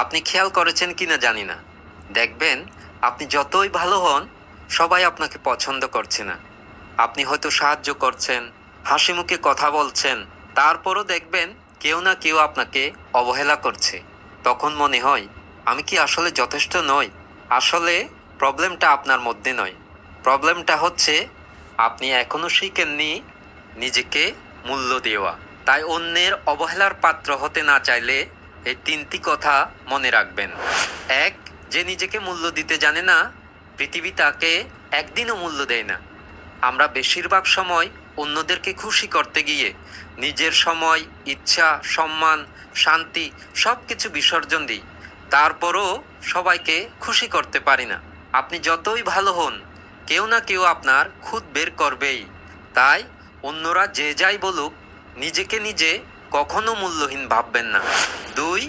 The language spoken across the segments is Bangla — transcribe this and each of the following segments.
আপনি খেয়াল করেছেন কিনা জানি না, দেখবেন আপনি যতই ভালো হন সবাই আপনাকে পছন্দ করছে না। আপনি হয়তো সাহায্য করছেন, হাসি মুখে কথা বলছেন, তারপরও দেখবেন কেউ না কেউ আপনাকে অবহেলা করছে। তখন মনে হয়, আমি কি আসলে যথেষ্ট নই? আসলে প্রবলেমটা আপনার মধ্যে নয়, প্রবলেমটা হচ্ছে আপনি এখনো শিখেননি নিজেকে মূল্য দেওয়া। তাই অন্যের অবহেলার পাত্র হতে না চাইলে এই তিনটি কথা মনে রাখবেন। এক, যে নিজেকে মূল্য দিতে জানে না, পৃথিবী তাকে একদিনও মূল্য দেয় না। আমরা বেশিরভাগ সময় অন্যদেরকে খুশি করতে গিয়ে নিজের সময়, ইচ্ছা, সম্মান, শান্তি সব কিছু বিসর্জন দিই। তারপরও সবাইকে খুশি করতে পারি না। আপনি যতই ভালো হন, কেউ না কেউ আপনার খুঁত বের করবেই। তাই অন্যরা যে যাই বলুক, নিজেকে নিজে কখনো মূল্যহীন ভাববেন না। দুই,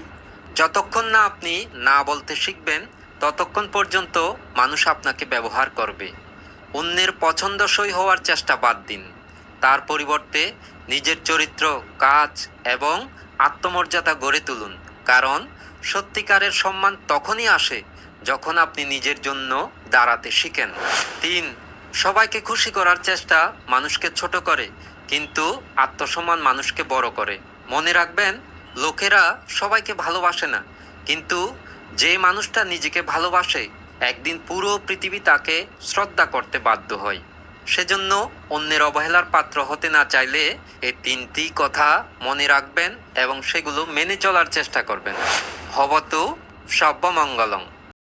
যতক্ষণ না আপনি না বলতে শিখবেন, ততক্ষণ পর্যন্ত মানুষ আপনাকে ব্যবহার করবে। অন্যের পছন্দসই হওয়ার চেষ্টা বাদ দিন। তার পরিবর্তে নিজের চরিত্র, কাজ এবং আত্মমর্যাদা গড়ে তুলুন। কারণ সত্যিকারের সম্মান তখনই আসে যখন আপনি নিজের জন্য দাঁড়াতে শিখেন। তিন, সবাইকে খুশি করার চেষ্টা মানুষকে ছোট করে, কিন্তু আত্মসম্মান মানুষকে বড় করে। মনে রাখবেন, লোকেরা সবাইকে ভালোবাসে না, কিন্তু যে মানুষটা নিজেকে ভালোবাসে, একদিন পুরো পৃথিবী তাকে শ্রদ্ধা করতে বাধ্য হয়। সেজন্য অন্যের অবহেলার পাত্র হতে না চাইলে এই তিনটি কথা মনে রাখবেন এবং সেগুলো মেনে চলার চেষ্টা করবেন। ভবতু সর্বমঙ্গলং।